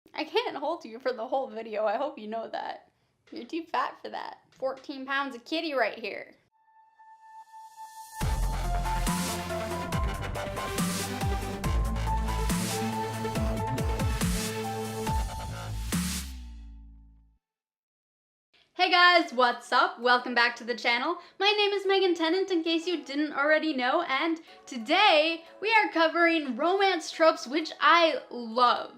I can't hold you for the whole video, I hope you know that. You're too fat for that. 14 pounds of kitty right here. Hey guys, what's up? Welcome back to the channel. My name is Megan Tennant, in case you didn't already know, and today we are covering romance tropes, which I love.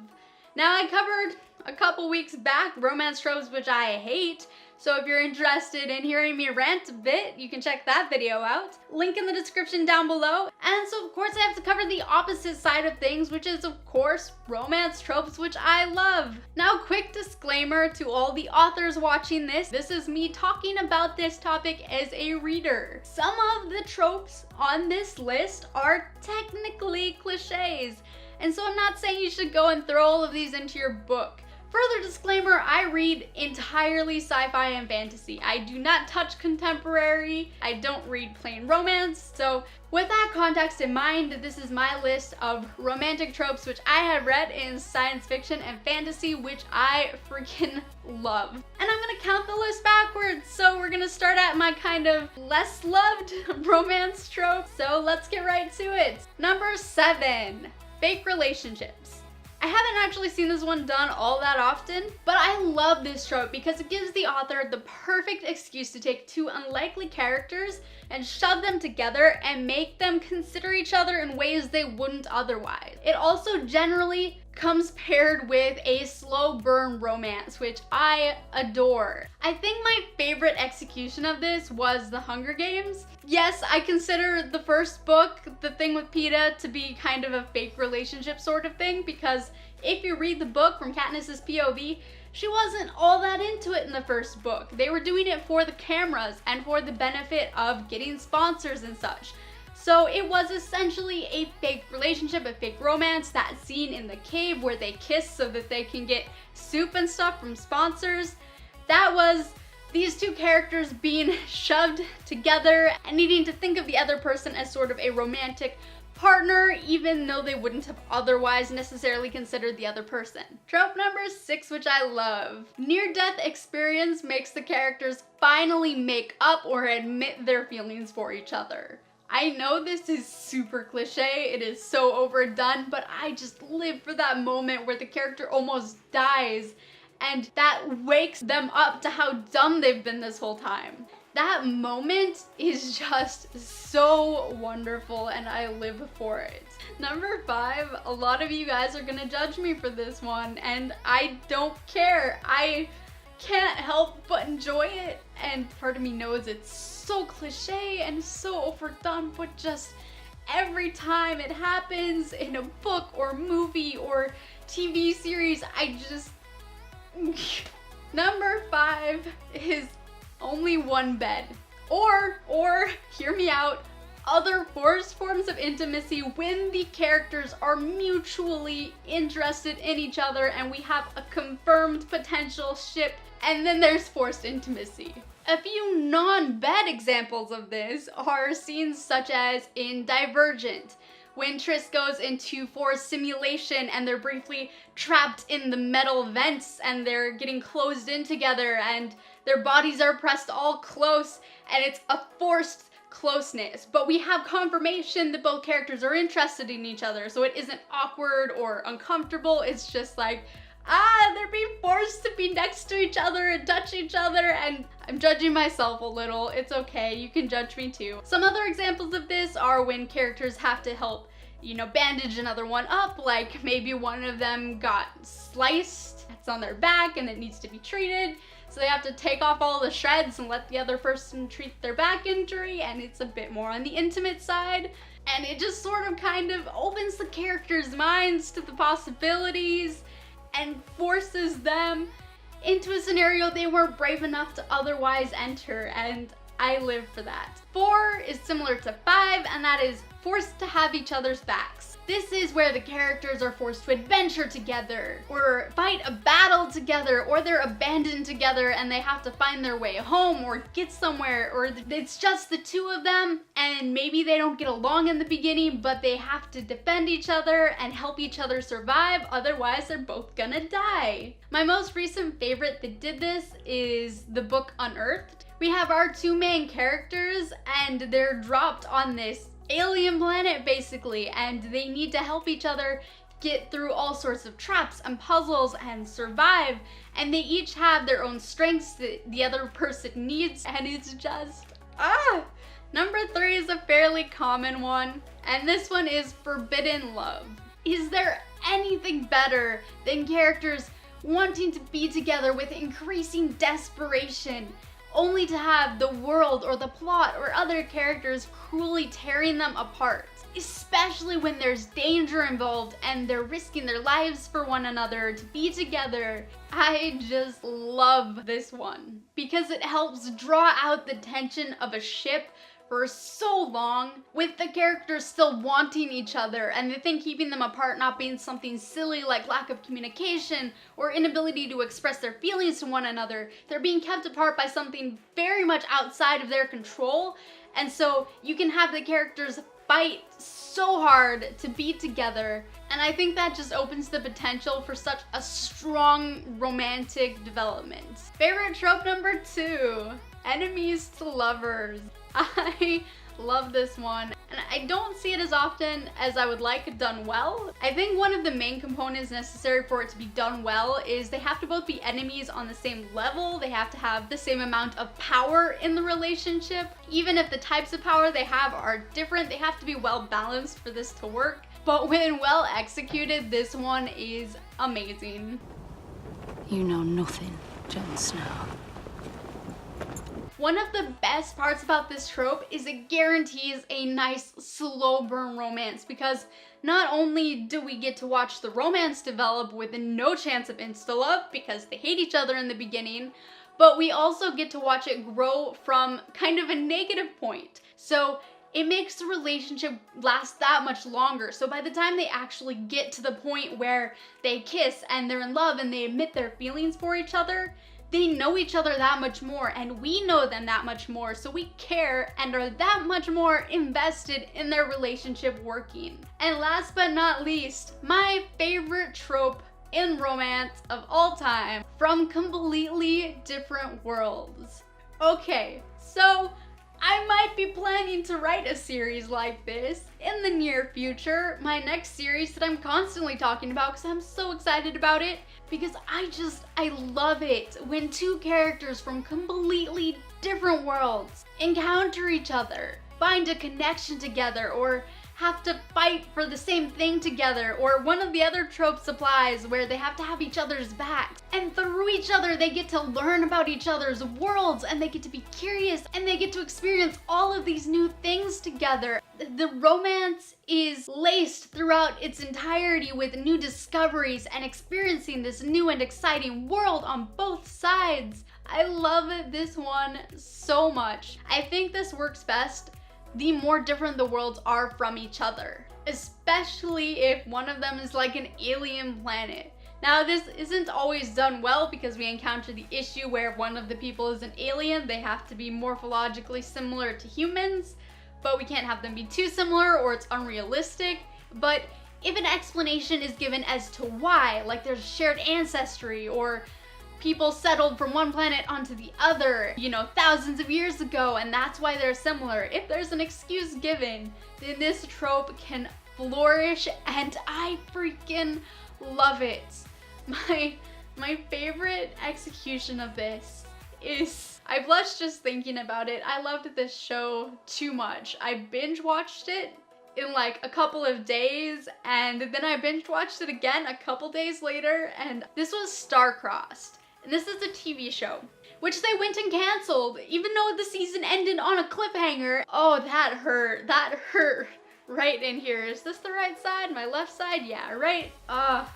Now, I covered a couple weeks back romance tropes which I hate, so if you're interested in hearing me rant a bit, you can check that video out. Link in the description down below. And so of course I have to cover the opposite side of things, which is of course romance tropes, which I love. Now, quick disclaimer to all the authors watching this. This is me talking about this topic as a reader. Some of the tropes on this list are technically cliches, and so I'm not saying you should go and throw all of these into your book. Further disclaimer, I read entirely sci-fi and fantasy. I do not touch contemporary. I don't read plain romance. So with that context in mind, this is my list of romantic tropes which I have read in science fiction and fantasy, which I freaking love. And I'm gonna count the list backwards. So we're gonna start at my kind of less loved romance trope. So let's get right to it. Number 7, fake relationships. I haven't actually seen this one done all that often, but I love this trope because it gives the author the perfect excuse to take two unlikely characters and shove them together and make them consider each other in ways they wouldn't otherwise. It also generally comes paired with a slow burn romance, which I adore. I think my favorite execution of this was The Hunger Games. Yes, I consider the first book, The Thing with Peeta, to be kind of a fake relationship sort of thing, because if you read the book from Katniss's POV, she wasn't all that into it in the first book. They were doing it for the cameras and for the benefit of getting sponsors and such. So it was essentially a fake relationship, a fake romance. That scene in the cave where they kiss so that they can get soup and stuff from sponsors, that was these two characters being shoved together and needing to think of the other person as sort of a romantic partner, even though they wouldn't have otherwise necessarily considered the other person. Trope number 6, which I love. Near-death experience makes the characters finally make up or admit their feelings for each other. I know this is super cliche, it is so overdone, but I just live for that moment where the character almost dies and that wakes them up to how dumb they've been this whole time. That moment is just so wonderful and I live for it. Number 5, a lot of you guys are gonna judge me for this one and I don't care. I can't help but enjoy it, and part of me knows it's so cliche and so overdone, but just every time it happens in a book or movie or TV series, I just... Number 5 is only one bed. Or, hear me out, other forced forms of intimacy when the characters are mutually interested in each other and we have a confirmed potential ship, and then there's forced intimacy. A few non-bed examples of this are scenes such as in Divergent, when Tris goes into forced simulation and they're briefly trapped in the metal vents and they're getting closed in together and their bodies are pressed all close and it's a forced closeness. But we have confirmation that both characters are interested in each other, so it isn't awkward or uncomfortable. It's just like, they're being forced to be next to each other and touch each other, and I'm judging myself a little. It's okay, you can judge me too. Some other examples of this are when characters have to help, bandage another one up, like maybe one of them got sliced, it's on their back and it needs to be treated, so they have to take off all the shreds and let the other person treat their back injury, and it's a bit more on the intimate side. And it just sort of kind of opens the characters' minds to the possibilities and forces them into a scenario they weren't brave enough to otherwise enter, and I live for that. 4 is similar to 5, and that is forced to have each other's backs. This is where the characters are forced to adventure together, or fight a battle together, or they're abandoned together and they have to find their way home or get somewhere, or it's just the two of them and maybe they don't get along in the beginning, but they have to defend each other and help each other survive, otherwise they're both gonna die. My most recent favorite that did this is the book Unearthed. We have our two main characters and they're dropped on this alien planet basically, and they need to help each other get through all sorts of traps and puzzles and survive, and they each have their own strengths that the other person needs, and it's just Number 3 is a fairly common one, and this one is forbidden love. Is there anything better than characters wanting to be together with increasing desperation, only to have the world or the plot or other characters cruelly tearing them apart? Especially when there's danger involved and they're risking their lives for one another to be together. I just love this one because it helps draw out the tension of a ship for so long, with the characters still wanting each other and the thing keeping them apart not being something silly like lack of communication or inability to express their feelings to one another. They're being kept apart by something very much outside of their control, and so you can have the characters fight so hard to be together, and I think that just opens the potential for such a strong romantic development. Favorite trope number 2, enemies to lovers. I love this one, and I don't see it as often as I would like done well. I think one of the main components necessary for it to be done well is they have to both be enemies on the same level, they have to have the same amount of power in the relationship. Even if the types of power they have are different, they have to be well balanced for this to work. But when well executed, this one is amazing. You know nothing, Jon Snow. One of the best parts about this trope is it guarantees a nice slow burn romance, because not only do we get to watch the romance develop with no chance of insta-love because they hate each other in the beginning, but we also get to watch it grow from kind of a negative point. So it makes the relationship last that much longer. So by the time they actually get to the point where they kiss and they're in love and they admit their feelings for each other, they know each other that much more, and we know them that much more, so we care and are that much more invested in their relationship working. And last but not least, my favorite trope in romance of all time, from completely different worlds. Okay, so I might be planning to write a series like this in the near future. My next series that I'm constantly talking about because I'm so excited about it, because I love it when two characters from completely different worlds encounter each other, find a connection together, or have to fight for the same thing together, or one of the other tropes applies where they have to have each other's backs, and through each other they get to learn about each other's worlds, and they get to be curious, and they get to experience all of these new things together. The romance is laced throughout its entirety with new discoveries and experiencing this new and exciting world on both sides. I love this one so much. I think this works best the more different the worlds are from each other, especially if one of them is like an alien planet. Now, this isn't always done well because we encounter the issue where one of the people is an alien. They have to be morphologically similar to humans, but we can't have them be too similar or it's unrealistic. But if an explanation is given as to why, like there's shared ancestry or people settled from one planet onto the other, thousands of years ago, and that's why they're similar. If there's an excuse given, then this trope can flourish, and I freaking love it. My favorite execution of this is, I blush just thinking about it. I loved this show too much. I binge watched it in like a couple of days, and then I binge watched it again a couple days later, and this was Star-Crossed. And this is a TV show, which they went and canceled, even though the season ended on a cliffhanger. Oh, that hurt. That hurt right in here. Is this the right side? My left side? Yeah, right?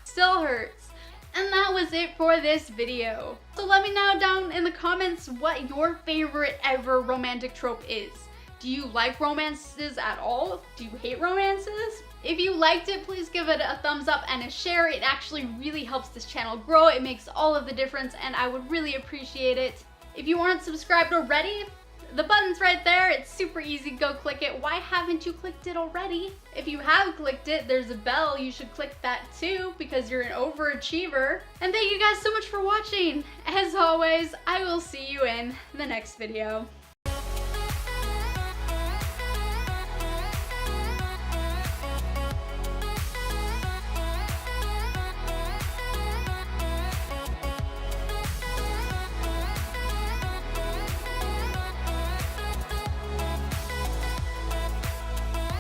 Still hurts. And that was it for this video. So let me know down in the comments what your favorite ever romantic trope is. Do you like romances at all? Do you hate romances? If you liked it, please give it a thumbs up and a share. It actually really helps this channel grow. It makes all of the difference and I would really appreciate it. If you aren't subscribed already, the button's right there. It's super easy. Go click it. Why haven't you clicked it already? If you have clicked it, there's a bell. You should click that too because you're an overachiever. And thank you guys so much for watching. As always, I will see you in the next video.